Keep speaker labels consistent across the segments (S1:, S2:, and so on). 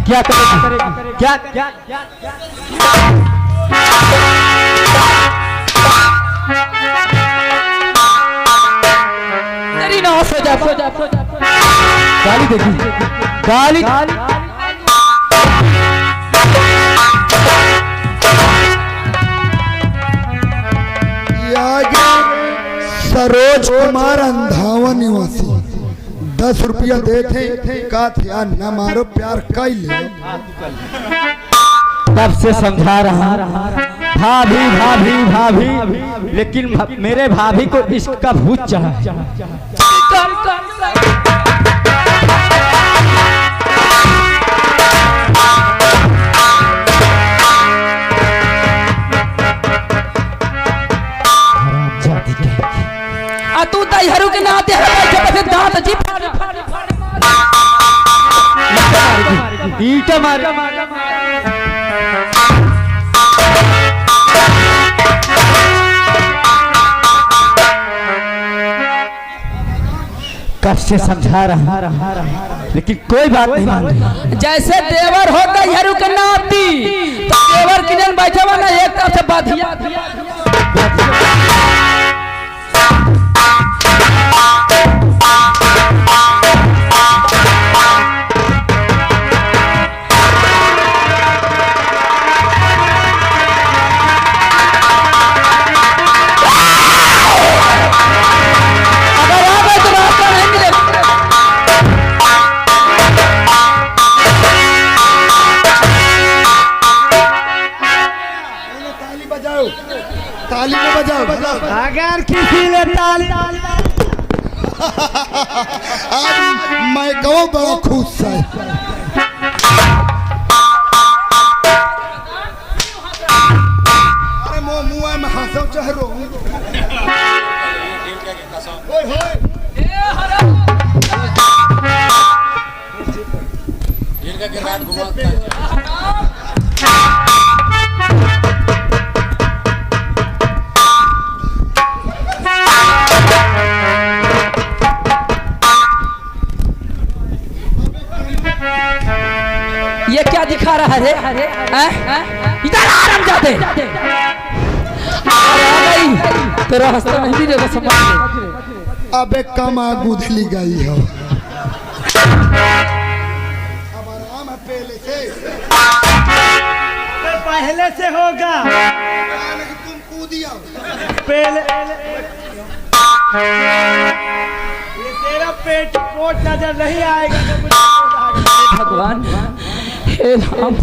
S1: क्या करेगी? क्या क्या तेरी ना सो जा गाली देगी गाली
S2: सरोज कुमार अंधावा निवासी 10 रुपया देते का थिया न मारो प्यार कैले
S1: तब से समझा रहा भाभी भाभी भाभी लेकिन मेरे भाभी को इश्क का भूत चढ़ा
S3: तू हरू के नाते दांत जी
S1: ईटा मार कब से समझा रहा लेकिन कोई बात नहीं मान रही।
S3: जैसे देवर हो हरू के नाती तो देवर किधर बैठे हुआ ना एक तरफ से बाधिया
S2: ताली में बजाओ
S1: अगर किसी ने ताली
S2: आज मैं कहो बड़ा खुश है। अरे मुँह में हंसो चेहरो
S3: ये क्या दिखा रहा है इधर आराम जाते तेरा हंसता नहीं देगा समझ
S2: अबे कमा गुदली गई हो अब आराम है
S1: पहले से होगा
S2: तुम कूदिया
S1: पहले ये तेरा पेट कोट नजर नहीं आएगा
S3: भगवान हे राम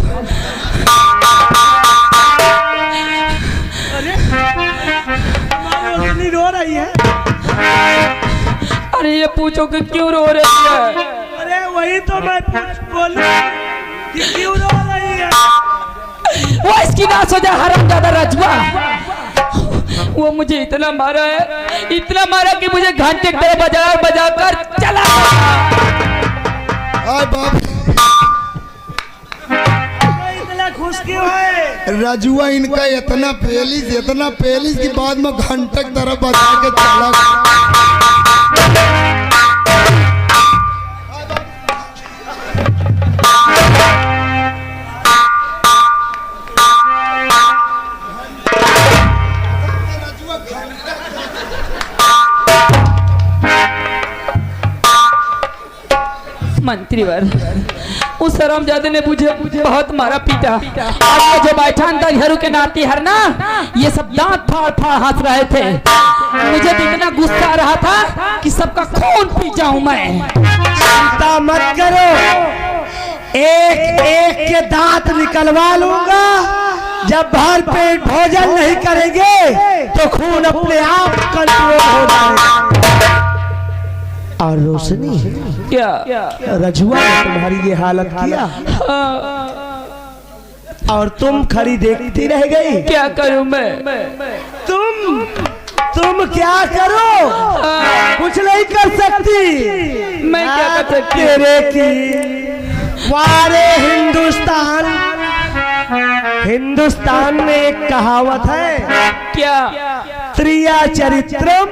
S1: अरे रो रही है
S3: अरे ये पूछो कि क्यों रो रही है
S1: अरे वही तो मैं बोल कि क्यों रो रही है
S3: वो इसकी ना सोचा हराम ज्यादा रजुआ वो मुझे इतना मारा कि मुझे घंटे बजा कर चला
S2: बाप
S1: इतना खुश क्यों है
S2: रजुआ इनका इतना पेलिस की बाद में घंटे की तरफ बजा के चला
S3: मंत्री वर उस हरामजादे ने मुझे बहुत मारा पीटा और ये जो बैठा था हरू के नाती हर ना ये सब दांत फाड़ फाड़ हंस रहे थे मुझे तो इतना गुस्सा आ रहा था कि सबका खून पी जाऊं मैं
S1: चिंता मत करो एक एक के दांत निकलवा लूंगा जब भर पेट भोजन नहीं करेंगे तो खून अपने आप कंट्रोल हो जाएगा और रोशनी
S3: क्या
S1: रजुआ ने तुम्हारी ये हालत किया और तुम खड़ी देखती रह गई
S3: क्या करूं मैं
S1: तुम क्या करो कुछ नहीं कर सकती
S3: मैं क्या कर सकती
S1: तेरे की वारे हिंदुस्तान में एक कहावत है
S3: क्या
S1: त्रिया चरित्रम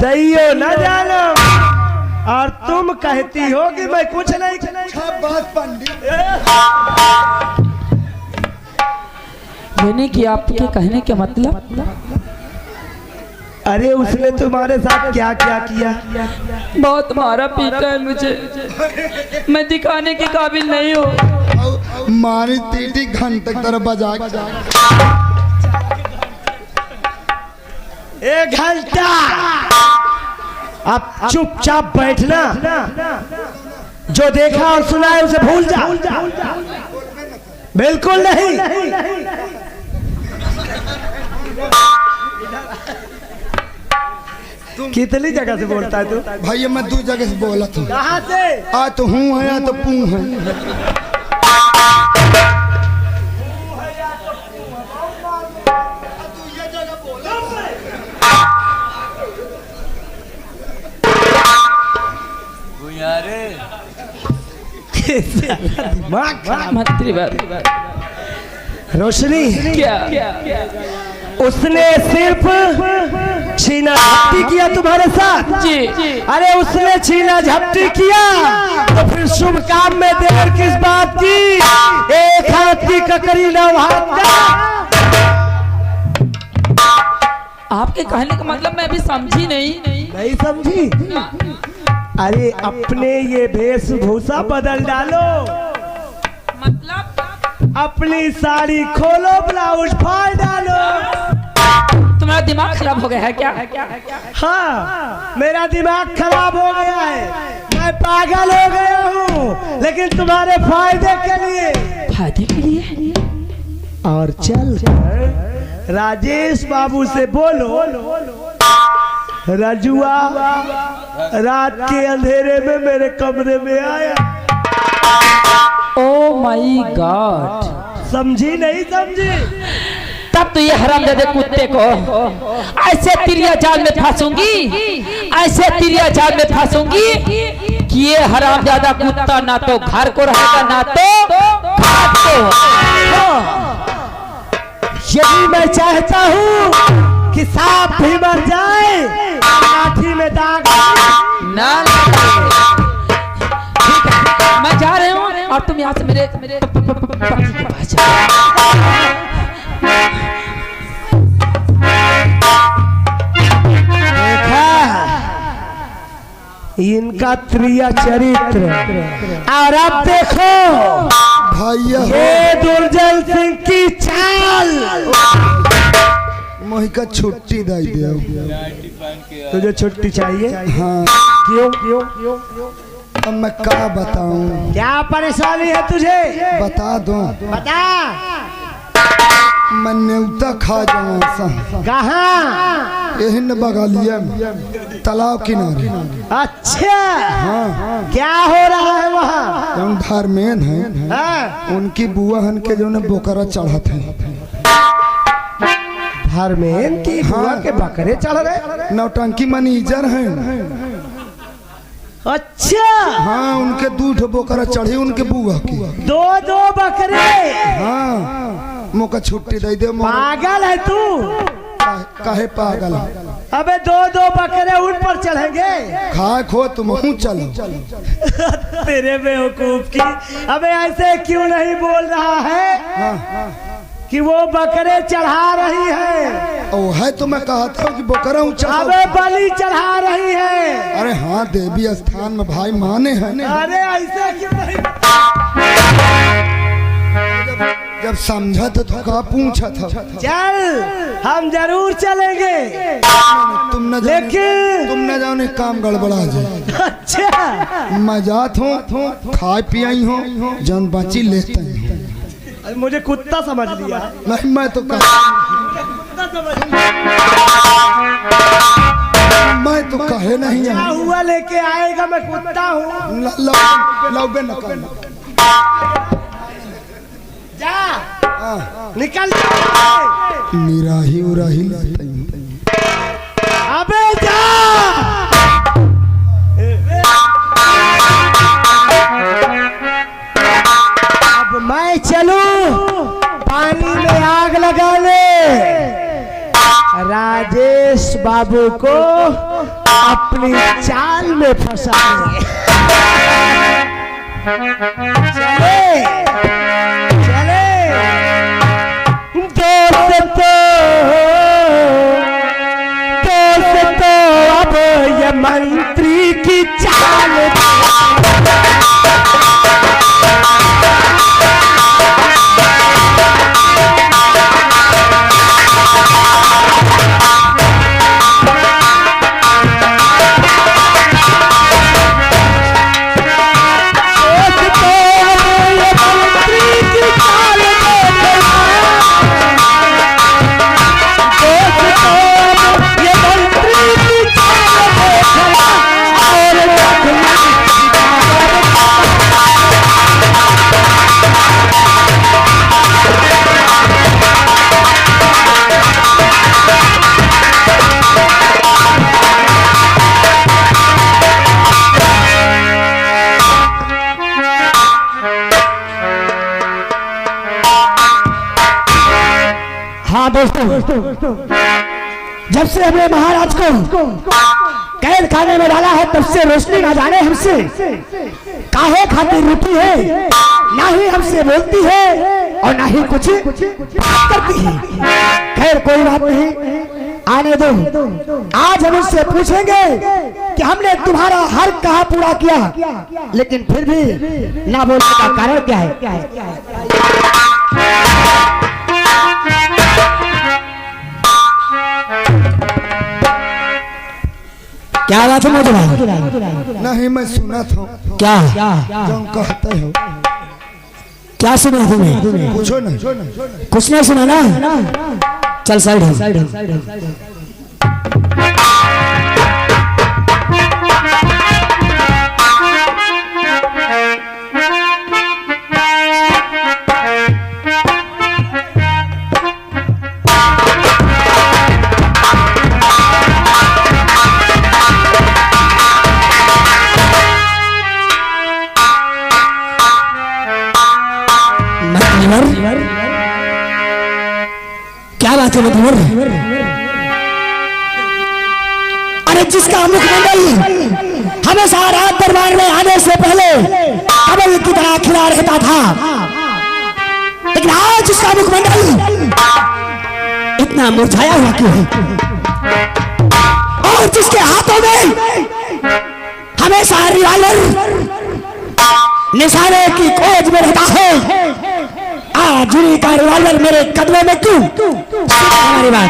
S1: दैयो न जानम और तुम कहती हो कि मैं कुछ नहीं।
S2: बात पंडित।
S3: यानी कि आपके कहने के मतलब?
S1: अरे उसने तुम्हारे साथ क्या क्या किया?
S3: बहुत मारा पीटा है मुझे, मैं दिखाने के काबिल नहीं हूँ।
S2: मारी तीटी घंटे तरह बजा के।
S1: 1 घंटा। अब चुपचाप बैठना, जो देखा और सुना है उसे भूल जा। बिल्कुल नहीं। कितनी जगह से बोलता है तू?
S2: भैया मैं 2 जगह से बोला था।
S1: कहाँ से?
S2: आ तो हूँ है या तो पू है।
S3: मंत्री
S1: रोशनी,
S3: क्या?
S1: उसने सिर्फ छीना झपटी किया तुम्हारे साथ?
S3: जी।
S1: अरे उसने छीना झपटी किया तो फिर शुभ काम में देर किस बात की? एक हाथ की ककड़ी 9 हाथ का।
S3: आपके कहने का मतलब मैं अभी समझी नहीं
S1: समझी? अरे अपने ये वेशभूषा बदल डालो,
S3: मतलब
S1: अपनी साड़ी खोलो, ब्लाउज फाड़ डालो।
S3: तुम्हारा दिमाग खराब हो गया है क्या?
S1: हाँ, मेरा दिमाग खराब हो गया है, मैं पागल हो गया हूँ, लेकिन तुम्हारे फायदे के लिए।
S3: फायदे के लिए?
S1: और चल कर राजेश बाबू से बोलो, रजुआ रात के अंधेरे में मेरे कमरे में आया।
S3: Oh my God.
S1: समझी नहीं समझी?
S3: तब तो ये हरामजादे कुत्ते को ऐसे तिरिया जाल में फंसूंगी, ऐसे तिरिया जाल में फंसूंगी कि ये हरामजादा कुत्ता ना तो घर को रहेगा ना तो घाट को।
S1: यही मैं चाहता हूँ कि सांप भी मर जाए, लाठी में दाग
S3: ना। ठीक है, मैं जा रही हूँ और तुम यहाँ से मेरे पति के पास जाओ।
S1: इनका त्रिया चरित्र, और अब देखो
S2: भैया
S1: ये दुर्जन सिंह की चाल।
S2: मोहि का छुट्टी दे दियो।
S1: तुझे छुट्टी चाहिए?
S2: हाँ।
S1: क्यों?
S2: अब मैं क्या बताऊं?
S1: क्या परेशानी है तुझे?
S2: बता दो।
S1: बता।
S2: मैं न्यूता खा जाऊँ सा।
S1: कहाँ?
S2: एहन बगलिया में तालाब किनारे।
S1: अच्छा।
S2: हाँ।
S1: क्या हो रहा है वहाँ?
S2: जौन धर्मेन है,
S1: हाँ?
S2: उनकी बुआ हन के जो बोकरा चढ़ा थे।
S1: धर्मेन की बुआ के बकरे चढ़ रहे?
S2: नौटंकी मैनेजर हैं।
S1: अच्छा।
S2: हाँ, उनके 2 बोकरा चढ़ी उनके बुआ की।
S1: 2 बकरे?
S2: हाँ। मोका छुट्टी दे दे।
S1: पागल है तू?
S2: काहे पागल?
S1: अबे 2 बकरे उन पर चढ़ेंगे?
S2: खाए खो तुम चलो।
S1: तेरे बेवकूफ की। अबे ऐसे क्यों नहीं बोल रहा है?
S2: हाँ।
S1: कि वो बकरे चढ़ा रही है।
S2: ओ है तो मैं कहता हूँ कि बोकरा ऊंचा।
S1: अबे बलि चढ़ा रही है।
S2: अरे हाँ, देवी स्थान में भाई माने हैं।
S1: अरे ऐसे क्यों नहीं?
S2: जब समझा तो का पूछा था।
S1: चल, हम जरूर चलेंगे,
S2: तुम न जाने काम गड़बड़ा जाए।
S1: अच्छा।
S2: मैं जात हूँ, खाए पियाई हूँ, जन बची लेते हैं।
S1: मुझे कुत्ता समझ लिया?
S2: नहीं, मैं तो कहे नहीं।
S1: क्या हुआ लेके आएगा? मैं कुत्ता हूँ।
S2: लौबे न कर।
S1: जा, निकल।
S2: निराही उराही।
S1: अबे जा। अब मैं चलूं पानी में आग लगाने, राजेश बाबू को अपनी चाल में फंसा दिए। चले चले दोस्त तो अब ये मंत्री की चाल दोस्तों, जब से हमने महाराज को कैद खाने में डाला है तब से रोशनी ना जाने हमसे काहे खातिर रूठी है, ना ही हमसे बोलती है और ना ही कुछ करती है। खैर कोई बात नहीं, आने दो। आज हम उससे पूछेंगे कि हमने तुम्हारा हर कहा पूरा किया, लेकिन फिर भी ना बोलने का कारण क्या है? क्या बात है मोदी?
S2: नहीं मैं सुना था।
S1: क्या
S2: जो कहते हो
S1: क्या सुना तुम्हें?
S2: पूछो ना।
S1: कुछ नहीं सुना ना? चल साइड। क्या बात है मधुवर? अरे जिसका मुखमंडल हमेशा रात दरबार में आने से पहले कमल की तरह खिला रहता था, लेकिन आज उसका मुखमंडल इतना मुरझाया हुआ क्यों है? और जिसके हाथों में हमेशा रिवॉल्वर निशाने की खोज में रहता है, आज उन्हीं का रिवॉल्वर मेरे कदमों में क्यों? हमारी बात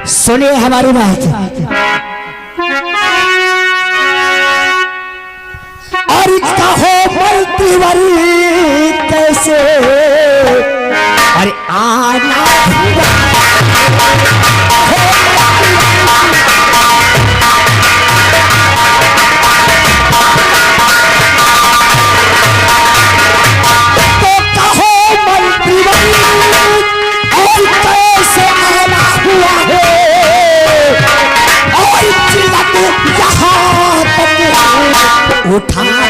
S1: सुनिए, हमारी बात। और इसका हो मंत्रीवरी कैसे अरे आना उठाना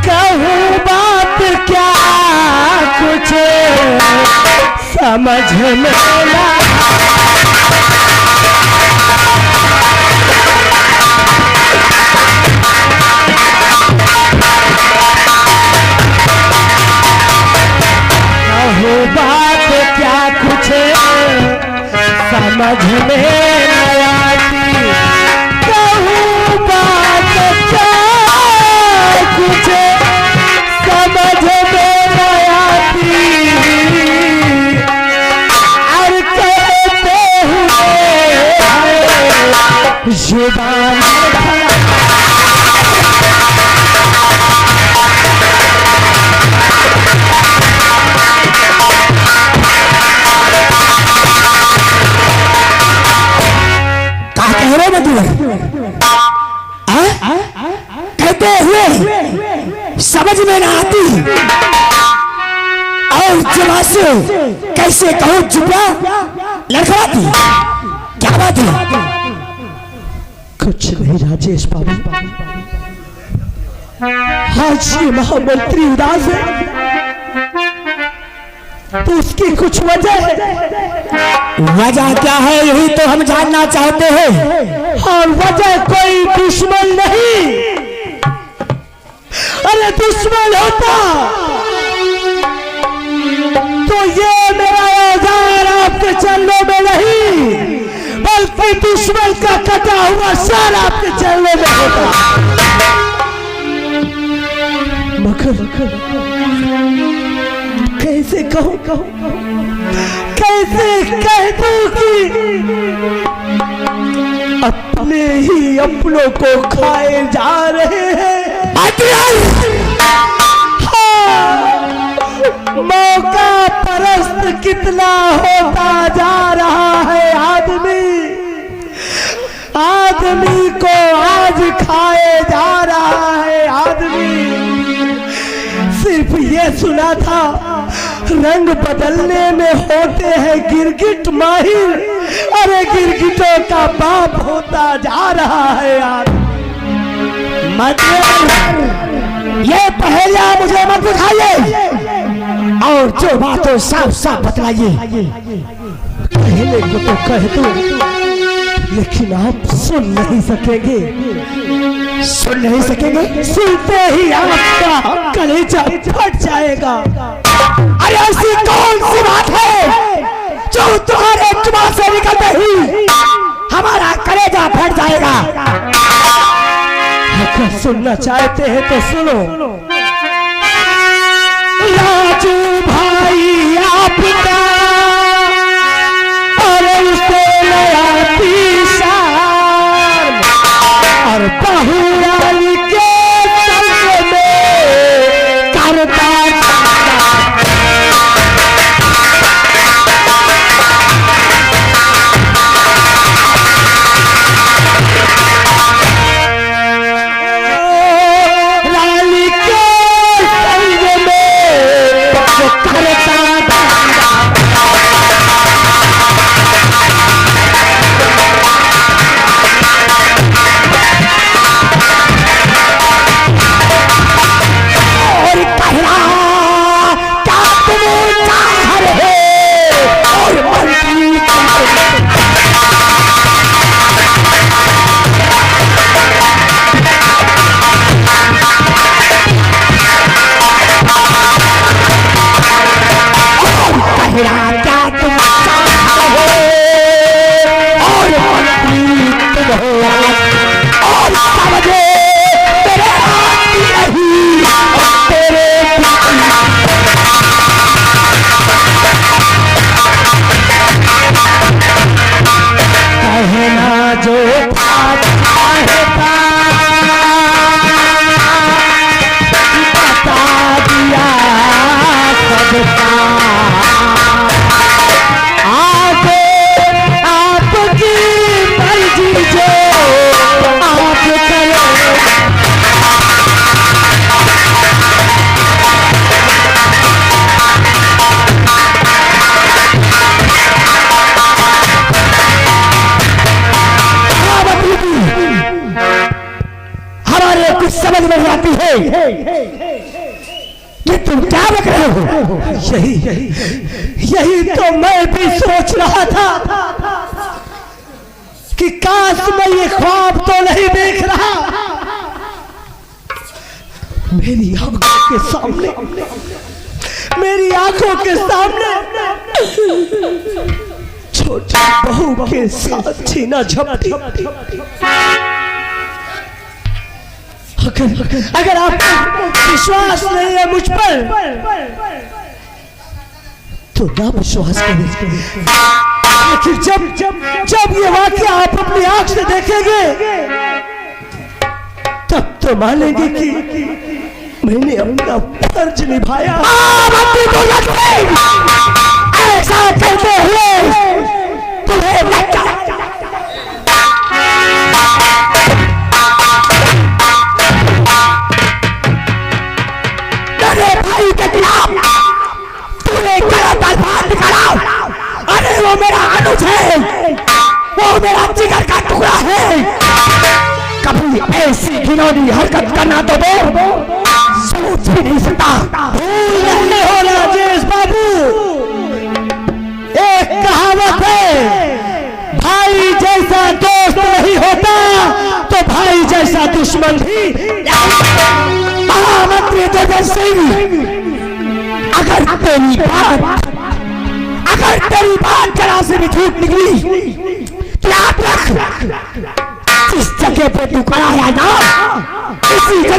S1: कहूँ बात क्या कुछ समझ में ना बात क्या कुछ समझ में न आती, कहूँ बात क्या कुछ समझ में न आती, और कहते हुए जुबान कहते हुए समझ में ना आती, और जुबान से कैसे कहूँ जुबा लड़खड़ाती। क्या बात है? कुछ नहीं राजेश बाबू, आज ये महामंत्री उदास है तो उसकी कुछ वजह है।
S4: वजह क्या है यही तो हम जानना चाहते हैं।
S1: और वजह कोई दुश्मन नहीं, अरे दुश्मन होता तो ये मेरा औजार आपके चरणों में नहीं बल्कि दुश्मन का कटा हुआ सर आपके चरणों में होता। मगर कैसे कहूं कैसे कह दूं कि अपने ही अपनों को खाए जा रहे हैं। हाँ, मौका परस्त कितना होता जा रहा है आदमी को आज खाए जा रहा है आदमी। सिर्फ ये सुना था रंग बदलने में होते हैं गिरगिट माहिर, अरे गिरगिटों का बाप होता जा रहा है यार।
S4: ये पहेलियां मुझे मत बुझाइए और जो बातें साफ साफ बतलाइए।
S1: कहने को तो कह दो लेकिन आप सुन नहीं सकेंगे।
S4: सुन नहीं सकेंगे?
S1: सुनते ही आपका कलेजा फट जाएगा।
S4: अरे ऐसी कौन सी बात है जो तुम्हारे जुबान से निकलते ही हमारा कलेजा फट जाएगा?
S1: अगर सुनना चाहते हैं तो सुनो। राजू भाई आपका और उससे नया तीसार और बहुरानी के संग में करता
S4: समझ में आती है कि तुम क्या बक रहे हो।
S1: यही तो मैं भी सोच रहा था कि काश मैं ये ख्वाब तो नहीं देख रहा। मेरी आंखों के सामने छोटी बहू के साथ छीना झपटी। अगर आपको विश्वास नहीं है मुझ पर तो ना विश्वास करें, लेकिन जब ये वाकया आप अपनी आंख से देखेंगे तब तो मानेंगे कि मैंने अपना फर्ज निभाया।
S4: ऐसा करते हुए तुम्हें भाई के खिलाफ तूने गलत अल्फाज निकाला। अरे वो मेरा अनुज है, वो मेरा जिगर का टुकड़ा है। कभी ऐसी घिनौनी हरकत करना तो दो, सोच भी नहीं सकता।
S1: भूल नहीं हो राजेश बाबू, एक कहावत है, भाई जैसा दोस्त नहीं होता तो भाई जैसा दुश्मन भी।
S4: महामंत्री जगत सिंह, अगर तेरी बात जरा से भी झूठ निकली तो याद रख, जिस जगह पे तू खड़ा है ना, इसी जगह